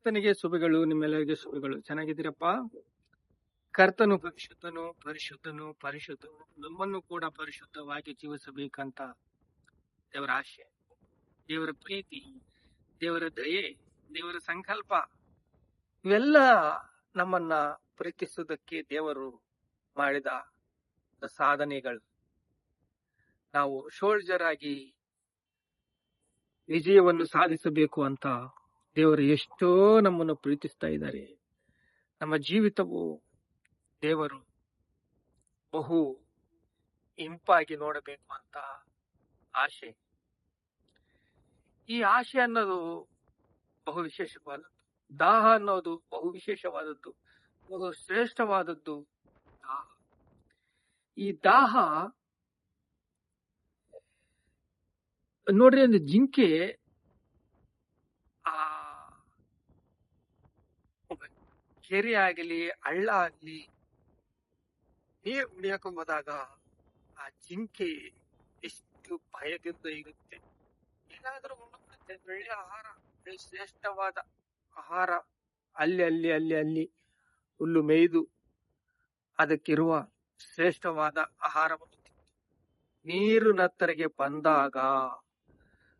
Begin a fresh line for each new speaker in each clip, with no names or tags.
ಕರ್ತನಿಗೆ ಶುಭಗಳು, ನಿಮ್ಮೆಲ್ಲರಿಗೆ ಶುಭಗಳು. ಚೆನ್ನಾಗಿದ್ದೀರಪ್ಪ? ಕರ್ತನು ಪರಿಶುದ್ಧನು, ಪರಿಶುದ್ಧನು, ಪರಿಶುದ್ಧನು. ನಮ್ಮನ್ನು ಕೂಡ ಪರಿಶುದ್ಧವಾಗಿ ಜೀವಿಸಬೇಕಂತ ದೇವರ ಆಶೆ, ದೇವರ ಪ್ರೀತಿ, ದೇವರ ದಯೆ, ದೇವರ ಸಂಕಲ್ಪ ಇವೆಲ್ಲ ನಮ್ಮನ್ನ ಪ್ರೀತಿಸುವುದಕ್ಕೆ ದೇವರು ಮಾಡಿದ ಸಾಧನೆಗಳು. ನಾವು ಸೋಲ್ಜರ್ ಆಗಿ ವಿಜಯವನ್ನು ಸಾಧಿಸಬೇಕು ಅಂತ ದೇವರು ಎಷ್ಟೋ ನಮ್ಮನ್ನು ಪ್ರೀತಿಸ್ತಾ ಇದ್ದಾರೆ. ನಮ್ಮ ಜೀವಿತವು ದೇವರು ಬಹು ಇಂಪಾಗಿ ನೋಡಬೇಕು ಅಂತ ಆಶೆ. ಈ ಆಶೆ ಅನ್ನೋದು ಬಹು ವಿಶೇಷವಾದದ್ದು. ದಾಹ ಅನ್ನೋದು ಬಹು ವಿಶೇಷವಾದದ್ದು, ಬಹು ಶ್ರೇಷ್ಠವಾದದ್ದು ದಾಹ. ಈ ದಾಹ ನೋಡ್ರಿ, ಒಂದು ಜಿಂಕೆ ಆ ಕೆರೆ ಆಗಲಿ ಹಳ್ಳ ಆಗ್ಲಿ ನೀರ್ ಕುಡಿಯಕ್ಕೆ ಹೋದಾಗ ಆ ಜಿಂಕೆ ಎಷ್ಟು ಭಯದಿಂದ ಇರುತ್ತೆ. ಏನಾದ್ರೂ ಒಳ್ಳೆ ಆಹಾರ, ಶ್ರೇಷ್ಠವಾದ ಆಹಾರ ಅಲ್ಲಿ ಅಲ್ಲಿ ಅಲ್ಲಿ ಅಲ್ಲಿ ಹುಲ್ಲು ಮೇಯ್ದು ಅದಕ್ಕಿರುವ ಶ್ರೇಷ್ಠವಾದ ಆಹಾರವನ್ನು ನೀರು ನತ್ತರಿಗೆ ಬಂದಾಗ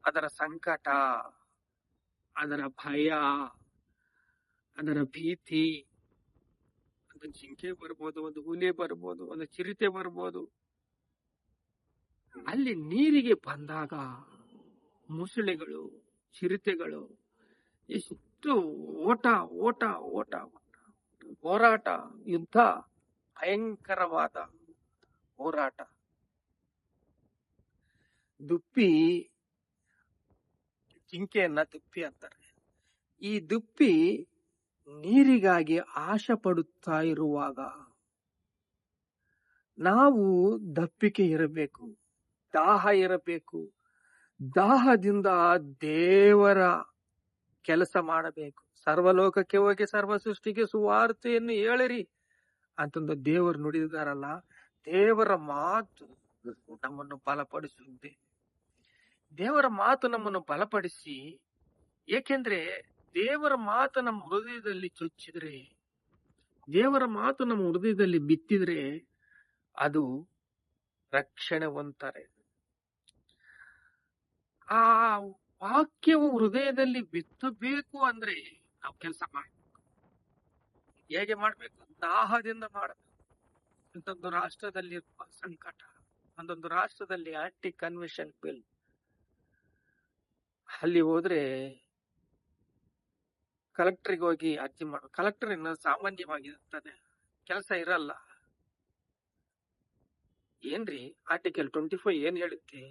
ಅದರ ಸಂಕಟ, ಅದರ ಭಯ, ಅದರ ಭೀತಿ, ಒಂದು ಜಿಂಕೆ ಬರ್ಬೋದು, ಒಂದು ಹುಲಿ ಬರ್ಬೋದು, ಒಂದು ಚಿರತೆ ಬರ್ಬೋದು. ಅಲ್ಲಿ ನೀರಿಗೆ ಬಂದಾಗ ಮುಸುಳೆಗಳು, ಚಿರತೆಗಳು ಎಷ್ಟು ಓಟ ಓಟ ಓಟ ಹೋರಾಟ, ಯುದ್ಧ, ಭಯಂಕರವಾದ ಹೋರಾಟ. ದುಪ್ಪಿ, ಜಿಂಕೆಯನ್ನ ದುಪ್ಪಿ ಅಂತಾರೆ. ಈ ದುಪ್ಪಿ ನೀರಿಗಾಗಿ ಆಶೆ ಪಡುತ್ತಾ ಇರುವಾಗ ನಾವು ದಪ್ಪಿಕೆ ಇರಬೇಕು, ದಾಹ ಇರಬೇಕು. ದಾಹದಿಂದ ದೇವರ ಕೆಲಸ ಮಾಡಬೇಕು. ಸರ್ವಲೋಕಕ್ಕೆ ಹೋಗಿ ಸರ್ವ ಸೃಷ್ಟಿಗೆ ಸುವಾರ್ತೆಯನ್ನು ಹೇಳಿರಿ ಅಂತಂದು ದೇವರು ನುಡಿದಾರಲ್ಲ. ದೇವರ ಮಾತು ನಮ್ಮನ್ನು ಬಲಪಡಿಸುತ್ತೆ. ದೇವರ ಮಾತು ನಮ್ಮನ್ನು ಬಲಪಡಿಸಿ, ಏಕೆಂದ್ರೆ ದೇವರ ಮಾತು ನಮ್ಮ ಹೃದಯದಲ್ಲಿ ಚೊಚ್ಚಿದ್ರೆ, ದೇವರ ಮಾತು ನಮ್ಮ ಹೃದಯದಲ್ಲಿ ಬಿತ್ತಿದ್ರೆ ಅದು ರಕ್ಷಣೆ ಹೊಂತಾರೆ. ಆ ವಾಕ್ಯವು ಹೃದಯದಲ್ಲಿ ಬಿತ್ತಬೇಕು ಅಂದ್ರೆ ನಾವು ಕೆಲಸ ಮಾಡ್ಬೇಕು. ಹೇಗೆ ಮಾಡ್ಬೇಕು? ದಾಹದಿಂದ ಮಾಡಬೇಕು. ಒಂದೊಂದು ರಾಷ್ಟ್ರದಲ್ಲಿ ಸಂಕಟ, ಒಂದೊಂದು ರಾಷ್ಟ್ರದಲ್ಲಿ ಆಂಟಿ ಕನ್ವೆನ್ಷನ್ ಬಿಲ್, ಅಲ್ಲಿ ಹೋದ್ರೆ ಕಲೆಕ್ಟರ್ಗೆ ಹೋಗಿ ಅರ್ಜಿ ಮಾಡ. ಕಲೆಕ್ಟರ್ ಇನ್ನು ಸಾಮಾನ್ಯವಾಗಿರ್ತದೆ, ಕೆಲಸ ಇರಲ್ಲ. ಏನ್ರಿ ಆರ್ಟಿಕಲ್ 25 ಏನ್ ಹೇಳುತ್ತೆ?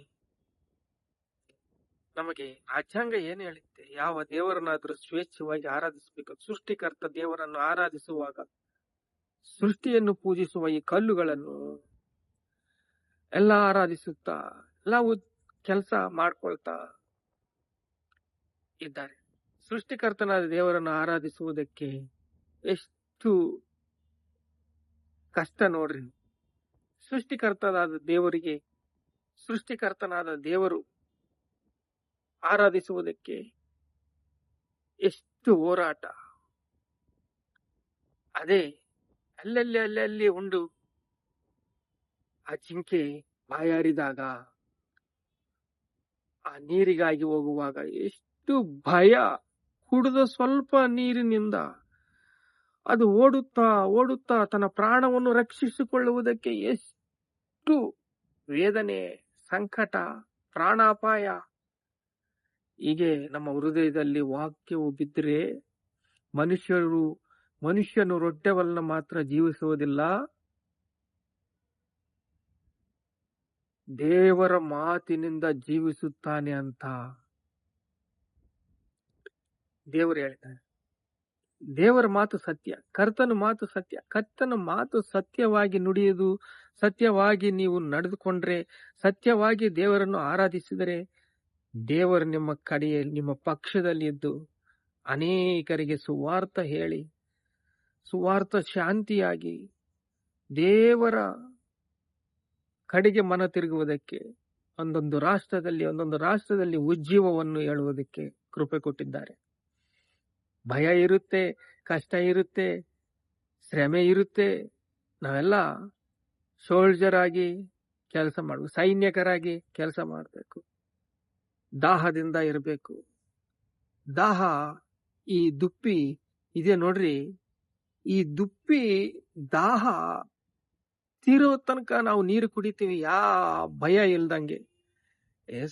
ನಮಗೆ ರಾಜ್ಯಾಂಗ ಏನ್ ಹೇಳುತ್ತೆ? ಯಾವ ದೇವರನ್ನಾದ್ರೂ ಸ್ವೇಚ್ಛವಾಗಿ ಆರಾಧಿಸಬೇಕು. ಸೃಷ್ಟಿಕರ್ತ ದೇವರನ್ನು ಆರಾಧಿಸುವಾಗ ಸೃಷ್ಟಿಯನ್ನು ಪೂಜಿಸುವ ಈ ಕಲ್ಲುಗಳನ್ನು ಎಲ್ಲ ಆರಾಧಿಸುತ್ತಾ ಎಲ್ಲ ಕೆಲಸ ಮಾಡ್ಕೊಳ್ತಾ ಇದ್ದಾರೆ. ಸೃಷ್ಟಿಕರ್ತನಾದ ದೇವರನ್ನು ಆರಾಧಿಸುವುದಕ್ಕೆ ಎಷ್ಟು ಕಷ್ಟ ನೋಡ್ರಿ. ಸೃಷ್ಟಿಕರ್ತನಾದ ದೇವರು ಆರಾಧಿಸುವುದಕ್ಕೆ ಎಷ್ಟು ಹೋರಾಟ. ಅದೇ ಅಲ್ಲಲ್ಲಿ ಅಲ್ಲಲ್ಲಿ ಉಂಡು ಆ ಜಿಂಕೆ ಬಾಯಾರಿದಾಗ, ಆ ನೀರಿಗಾಗಿ ಹೋಗುವಾಗ ಎಷ್ಟು ಭಯ. ಕುಡಿದ ಸ್ವಲ್ಪ ನೀರಿನಿಂದ ಅದು ಓಡುತ್ತಾ ಓಡುತ್ತಾ ತನ್ನ ಪ್ರಾಣವನ್ನು ರಕ್ಷಿಸಿಕೊಳ್ಳುವುದಕ್ಕೆ ಎಷ್ಟು ವೇದನೆ, ಸಂಕಟ, ಪ್ರಾಣಾಪಾಯ. ಹೀಗೆ ನಮ್ಮ ಹೃದಯದಲ್ಲಿ ವಾಕ್ಯವು ಬಿದ್ದರೆ ಮನುಷ್ಯನು ರೊಟ್ಟೆವನ್ನ ಮಾತ್ರ ಜೀವಿಸುವುದಿಲ್ಲ, ದೇವರ ಮಾತಿನಿಂದ ಜೀವಿಸುತ್ತಾನೆ ಅಂತ ದೇವರು ಹೇಳ್ತಾರೆ. ದೇವರ ಮಾತು ಸತ್ಯ, ಕರ್ತನ ಮಾತು ಸತ್ಯ. ಕರ್ತನ ಮಾತು ಸತ್ಯವಾಗಿ ನುಡಿಯುವುದು, ಸತ್ಯವಾಗಿ ನೀವು ನಡೆದುಕೊಂಡ್ರೆ, ಸತ್ಯವಾಗಿ ದೇವರನ್ನು ಆರಾಧಿಸಿದರೆ, ದೇವರು ನಿಮ್ಮ ಕಡೆಯಲ್ಲಿ, ನಿಮ್ಮ ಪಕ್ಷದಲ್ಲಿ ಇದ್ದು ಅನೇಕರಿಗೆ ಸುವಾರ್ಥ ಹೇಳಿ, ಸುವಾರ್ಥ ಶಾಂತಿಯಾಗಿ ದೇವರ ಕಡೆಗೆ ಮನ ತಿರುಗುವುದಕ್ಕೆ, ಒಂದೊಂದು ರಾಷ್ಟ್ರದಲ್ಲಿ ಉಜ್ಜೀವವನ್ನು ಹೇಳುವುದಕ್ಕೆ ಕೃಪೆ ಕೊಟ್ಟಿದ್ದಾರೆ. ಭಯ ಇರುತ್ತೆ, ಕಷ್ಟ ಇರುತ್ತೆ, ಶ್ರಮೆ ಇರುತ್ತೆ. ನಾವೆಲ್ಲ ಸೋಲ್ಜರ್ ಆಗಿ ಕೆಲಸ ಮಾಡಬೇಕು, ಸೈನಿಕರಾಗಿ ಕೆಲಸ ಮಾಡಬೇಕು, ದಾಹದಿಂದ ಇರಬೇಕು. ದಾಹ, ಈ ದುಪ್ಪಿ ಇದೆ ನೋಡ್ರಿ, ಈ ದುಪ್ಪಿ ದಾಹ ತೀರೋ ತನಕ ನಾವು ನೀರು ಕುಡಿತೀವಿ, ಭಯ ಇಲ್ದಂಗೆ.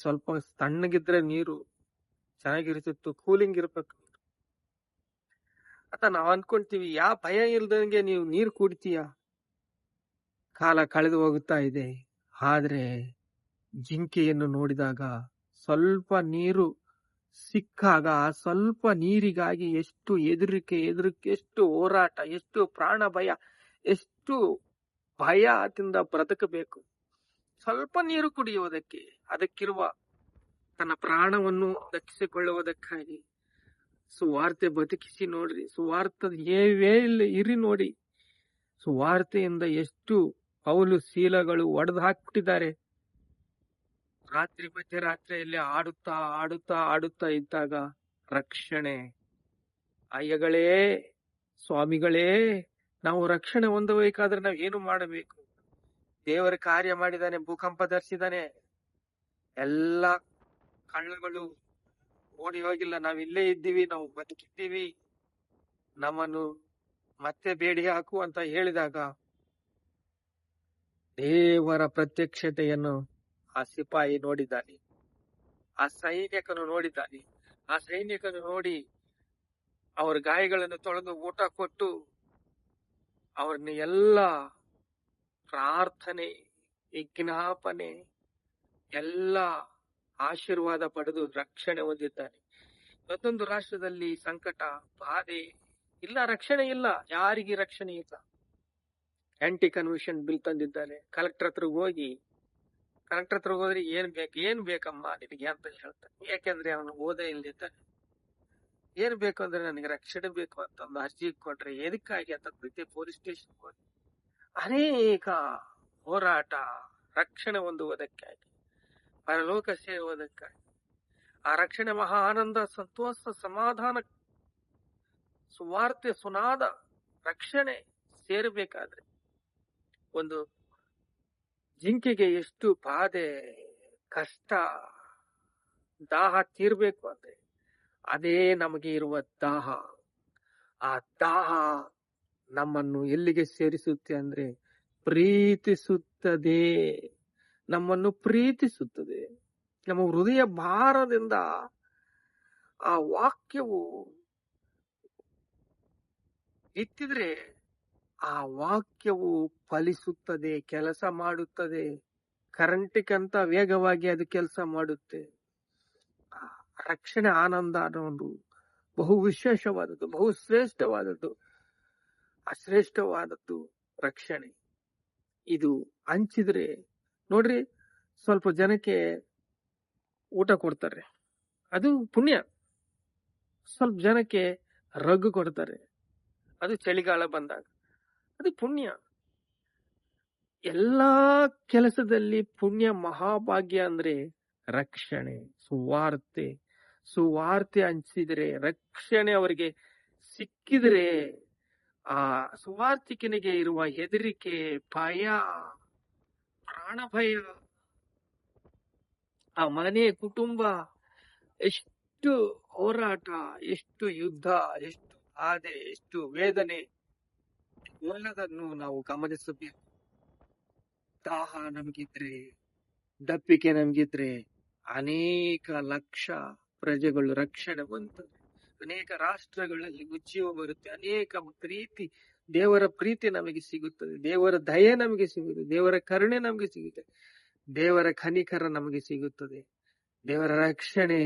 ಸ್ವಲ್ಪ ತಣ್ಣಗಿದ್ರೆ ನೀರು ಚೆನ್ನಾಗಿರ್ತಿತ್ತು, ಕೂಲಿಂಗ್ ಇರ್ಬೇಕು ಅಂತ ನಾವ್ ಅನ್ಕೊಂತೀವಿ. ಭಯ ಇಲ್ದಂಗೆ ನೀವು ನೀರು ಕುಡಿತೀಯ, ಕಾಲ ಕಳೆದು ಹೋಗುತ್ತಾ ಇದೆ. ಆದ್ರೆ ಜಿಂಕೆಯನ್ನು ನೋಡಿದಾಗ, ಸ್ವಲ್ಪ ನೀರು ಸಿಕ್ಕಾಗ, ಸ್ವಲ್ಪ ನೀರಿಗಾಗಿ ಎಷ್ಟು ಹೆದರಿಕೆ, ಎಷ್ಟು ಹೋರಾಟ, ಎಷ್ಟು ಪ್ರಾಣ ಭಯ, ಎಷ್ಟು ಭಯದಿಂದ ಬ್ರತಕಬೇಕು ಸ್ವಲ್ಪ ನೀರು ಕುಡಿಯುವುದಕ್ಕೆ, ಅದಕ್ಕಿರುವ ತನ್ನ ಪ್ರಾಣವನ್ನು ರಕ್ಷಿಸಿಕೊಳ್ಳುವುದಕ್ಕಾಗಿ. ಸುವಾರ್ತೆ ಬದುಕಿಸಿ ನೋಡ್ರಿ, ಸುವಾರ್ತದ ಇರಿ ನೋಡಿ. ಸುವಾರ್ತೆಯಿಂದ ಎಷ್ಟು ಪೌಲು ಶೀಲಗಳು ಒಡೆದು ಹಾಕ್ಬಿಟ್ಟಿದ್ದಾರೆ. ರಾತ್ರಿ ಮಧ್ಯರಾತ್ರಿಯಲ್ಲಿ ಆಡುತ್ತಾ ಆಡುತ್ತಾ ಆಡುತ್ತಾ ಇದ್ದಾಗ ರಕ್ಷಣೆ. ಅಯ್ಯಗಳೇ, ಸ್ವಾಮಿಗಳೇ, ನಾವು ರಕ್ಷಣೆ ಹೊಂದಬೇಕಾದ್ರೆ ನಾವ್ ಏನು ಮಾಡಬೇಕು? ದೇವರ ಕಾರ್ಯ ಮಾಡಿದಾನೆ, ಭೂಕಂಪ ಧರಿಸಿದಾನೆ, ಎಲ್ಲ ಕಳ್ಳಗಳು ಓಡಿ ಹೋಗಿಲ್ಲ, ನಾವ್ ಇಲ್ಲೇ ಇದ್ದೀವಿ, ನಾವು ಬದುಕಿದ್ದೀವಿ, ನಮ್ಮನ್ನು ಮತ್ತೆ ಬೇಡಿ ಹಾಕು ಅಂತ ಹೇಳಿದಾಗ ದೇವರ ಪ್ರತ್ಯಕ್ಷತೆಯನ್ನು ಆ ಸಿಪಾಯಿ ನೋಡಿದ್ದಾನೆ, ಆ ಸೈನಿಕನು ನೋಡಿದ್ದಾನೆ. ಆ ಸೈನಿಕನು ನೋಡಿ ಅವ್ರ ಗಾಯಗಳನ್ನು ತೊಳೆದು ಊಟ ಕೊಟ್ಟು ಅವ್ರನ್ನ ಎಲ್ಲ ಪ್ರಾರ್ಥನೆ, ವಿಜ್ಞಾಪನೆ, ಎಲ್ಲ ಆಶೀರ್ವಾದ ಪಡೆದು ರಕ್ಷಣೆ ಹೊಂದಿದ್ದಾನೆ. ಮತ್ತೊಂದು ರಾಷ್ಟ್ರದಲ್ಲಿ ಸಂಕಟ, ಬಾಧೆ ಇಲ್ಲ, ರಕ್ಷಣೆ ಇಲ್ಲ, ಯಾರಿಗೆ ರಕ್ಷಣೆ ಇಲ್ಲ. ಆಂಟಿ ಕನ್ವರ್ಷನ್ ಬಿಲ್ ತಂದಿದ್ದಾನೆ. ಕಲೆಕ್ಟರ್ ಹತ್ರ ಹೋದ್ರೆ ಏನ್ ಬೇಕಮ್ಮ ನಿನಗೆ ಅಂತ ಹೇಳ್ತಾನೆ. ಯಾಕೆಂದ್ರೆ ಅವನು ಓದೇ ಇಲ್ದಿದ್ದಾನೆ. ಏನ್ ಬೇಕು ಅಂದ್ರೆ ನನಗೆ ರಕ್ಷಣೆ ಬೇಕು ಅಂತ ಒಂದು ಅರ್ಜಿ ಕೊಟ್ರೆ, ಎದಕ್ಕಾಗಿ ಅಂತ ಪೊಲೀಸ್ ಸ್ಟೇಷನ್ ಹೋಗಿ ಅನೇಕ ಹೋರಾಟ, ರಕ್ಷಣೆ ಹೊಂದುವುದಕ್ಕಾಗಿ, ಪರಲೋಕ ಸೇರುವುದಕ್ಕಾಗಿ. ಆ ರಕ್ಷಣೆ ಮಹಾ ಆನಂದ, ಸಂತೋಷ, ಸಮಾಧಾನ, ಸುವಾರ್ತೆ ಸುನಾದ ರಕ್ಷಣೆ ಸೇರಬೇಕಾದ್ರೆ ಒಂದು ಜಿಂಕೆಗೆ ಎಷ್ಟು ಬಾಧೆ, ಕಷ್ಟ, ದಾಹ ತೀರ್ಬೇಕು ಅಂದ್ರೆ ಅದೇ ನಮಗೆ ಇರುವ ದಾಹ. ಆ ದಾಹ ನಮ್ಮನ್ನು ಎಲ್ಲಿಗೆ ಸೇರಿಸುತ್ತೆ ಅಂದ್ರೆ ಪ್ರೀತಿಸುತ್ತದೆ, ನಮ್ಮನ್ನು ಪ್ರೀತಿಸುತ್ತದೆ. ನಮ್ಮ ಹೃದಯ ಭಾರದಿಂದ ಆ ವಾಕ್ಯವು ಎತ್ತಿದ್ರೆ ಆ ವಾಕ್ಯವು ಫಲಿಸುತ್ತದೆ, ಕೆಲಸ ಮಾಡುತ್ತದೆ. ಕರೆಂಟಿಗಂತ ವೇಗವಾಗಿ ಅದು ಕೆಲಸ ಮಾಡುತ್ತೆ. ರಕ್ಷಣೆ ಆನಂದ ಅನ್ನೋದು ಬಹು ವಿಶೇಷವಾದದ್ದು, ಬಹು ಶ್ರೇಷ್ಠವಾದದ್ದು, ಅಶ್ರೇಷ್ಠವಾದದ್ದು ರಕ್ಷಣೆ. ಇದು ಹಂಚಿದ್ರೆ ನೋಡ್ರಿ, ಸ್ವಲ್ಪ ಜನಕ್ಕೆ ಊಟ ಕೊಡ್ತಾರೆ, ಅದು ಪುಣ್ಯ. ಸ್ವಲ್ಪ ಜನಕ್ಕೆ ರಗ್ಗು ಕೊಡ್ತಾರೆ, ಅದು ಚಳಿಗಾಲ ಬಂದಾಗ, ಅದು ಪುಣ್ಯ. ಎಲ್ಲಾ ಕೆಲಸದಲ್ಲಿ ಪುಣ್ಯ ಮಹಾಭಾಗ್ಯ ಅಂದ್ರೆ ರಕ್ಷಣೆ, ಸುವಾರ್ತೆ ಹಂಚಿದ್ರೆ, ರಕ್ಷಣೆ ಅವರಿಗೆ ಸಿಕ್ಕಿದ್ರೆ, ಆ ಸುವಾರ್ತಿಕನಿಗೆ ಇರುವ ಹೆದರಿಕೆ, ಭಯ, ಪ್ರಾಣ ಭಯ, ಆ ಮನೆ, ಕುಟುಂಬ, ಎಷ್ಟು ಹೋರಾಟ, ಎಷ್ಟು ಯುದ್ಧ, ಎಷ್ಟು ಬಾಧೆ, ಎಷ್ಟು ವೇದನೆ, ಎಲ್ಲದನ್ನು ನಾವು ಗಮನಿಸಬೇಕು. ದಾಹ ನಮಗಿದ್ರೆ, ದಪ್ಪಿಕೆ ನಮಗಿದ್ರೆ ಅನೇಕ ಲಕ್ಷ ಪ್ರಜೆಗಳು ರಕ್ಷಣೆ ಹೊಂದುತ್ತದೆ. ಅನೇಕ ರಾಷ್ಟ್ರಗಳಲ್ಲಿ ಉಜ್ಜೀವ ಬರುತ್ತೆ. ಅನೇಕ ಪ್ರೀತಿ, ದೇವರ ಪ್ರೀತಿ ನಮಗೆ ಸಿಗುತ್ತದೆ, ದೇವರ ದಯೆ ನಮಗೆ ಸಿಗುತ್ತದೆ, ದೇವರ ಕರುಣೆ ನಮಗೆ ಸಿಗುತ್ತದೆ, ದೇವರ ಕನಿಕರ ನಮಗೆ ಸಿಗುತ್ತದೆ. ದೇವರ ರಕ್ಷಣೆ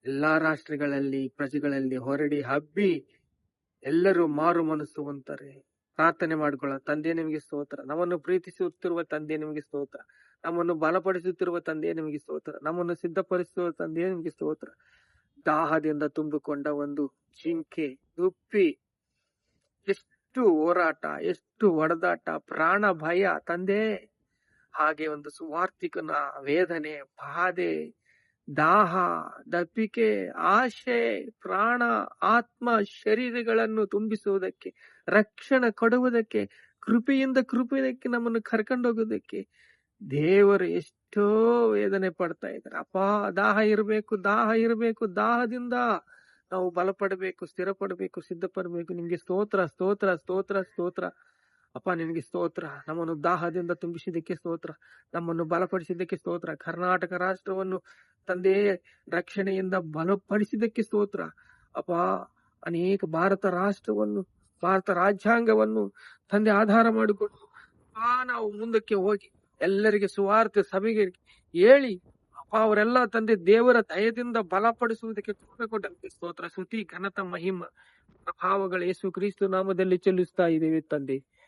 ಎಲ್ಲಾ ರಾಷ್ಟ್ರಗಳಲ್ಲಿ, ಪ್ರಜೆಗಳಲ್ಲಿ ಹೊರಡಿ ಹಬ್ಬಿ ಎಲ್ಲರೂ ಮಾರು ಮನಸ್ಸು ಹೊಂತಾರೆ. ಪ್ರಾರ್ಥನೆ ಮಾಡಿಕೊಳ್ಳ, ತಂದೆ ನಿಮಗೆ ಸ್ತೋತ್ರ, ನಮ್ಮನ್ನು ಪ್ರೀತಿಸುತ್ತಿರುವ ತಂದೆ ನಿಮಗೆ ಸ್ತೋತ್ರ, ನಮ್ಮನ್ನು ಬಲಪಡಿಸುತ್ತಿರುವ ತಂದೆ ನಿಮಗೆ ಸ್ತೋತ್ರ, ನಮ್ಮನ್ನು ಸಿದ್ಧಪಡಿಸುವ ತಂದೆ ನಿಮಗೆ ಸ್ತೋತ್ರ. ದಾಹದಿಂದ ತುಂಬಿಕೊಂಡ ಒಂದು ಜಿಂಕೆ, ದುಪ್ಪಿ, ಎಷ್ಟು ಹೋರಾಟ, ಎಷ್ಟು ಹೊಡೆದಾಟ, ಪ್ರಾಣ ಭಯ ತಂದೆ. ಹಾಗೆ ಒಂದು ಸುವಾರ್ತಿಕನ ವೇದನೆ, ಬಾಧೆ, ದಾಹ, ದಪ್ಪಿಕೆ, ಆಶೆ, ಪ್ರಾಣ, ಆತ್ಮ, ಶರೀರಗಳನ್ನು ತುಂಬಿಸುವುದಕ್ಕೆ, ರಕ್ಷಣೆ ಕೊಡುವುದಕ್ಕೆ, ಕೃಪೆಯಿಂದ ನಮ್ಮನ್ನು ಕರ್ಕೊಂಡೋಗೋದಕ್ಕೆ ದೇವರು ಎಷ್ಟೋ ವೇದನೆ ಪಡ್ತಾ ಇದ್ದಾರೆ. ಅಪ್ಪ, ದಾಹ ಇರಬೇಕು, ದಾಹದಿಂದ ನಾವು ಬಲಪಡಬೇಕು, ಸ್ಥಿರಪಡಬೇಕು, ಸಿದ್ಧಪಡಬೇಕು. ನಿಮ್ಗೆ ಸ್ತೋತ್ರ, ಸ್ತೋತ್ರ, ಸ್ತೋತ್ರ, ಸ್ತೋತ್ರ. ಅಪ್ಪ, ನಿನಗೆ ಸ್ತೋತ್ರ. ನಮ್ಮನ್ನು ದಾಹದಿಂದ ತುಂಬಿಸಿದ್ದಕ್ಕೆ ಸ್ತೋತ್ರ, ನಮ್ಮನ್ನು ಬಲಪಡಿಸಿದ್ದಕ್ಕೆ ಸ್ತೋತ್ರ. ಕರ್ನಾಟಕ ರಾಷ್ಟ್ರವನ್ನು ತಂದೆ ರಕ್ಷಣೆಯಿಂದ ಬಲಪಡಿಸಿದ್ದಕ್ಕೆ ಸ್ತೋತ್ರ. ಅಪ್ಪ, ಅನೇಕ ಭಾರತ ರಾಜ್ಯಾಂಗವನ್ನು ತಂದೆ ಆಧಾರ ಮಾಡಿಕೊಂಡು ನಾವು ಮುಂದಕ್ಕೆ ಹೋಗಿ ಎಲ್ಲರಿಗೆ ಸುವಾರ್ತೆ ಸಭೆಗೆ ಹೇಳಿ ಅಪ್ಪ ಅವರೆಲ್ಲ ತಂದೆ ದೇವರ ದಯದಿಂದ ಬಲಪಡಿಸುವುದಕ್ಕೆ ಕೃಪೆ ಕೊಟ್ಟಂತೆ ಸ್ತೋತ್ರ. ಸ್ತುತಿ, ಘನತ, ಮಹಿಮ, ಪ್ರಭಾವಗಳು ಯೇಸು ಕ್ರಿಸ್ತ ನಾಮದಲ್ಲಿ ಚೆಲ್ಲಿಸ್ತಾ ಇದ್ದೇವೆ ತಂದೆ.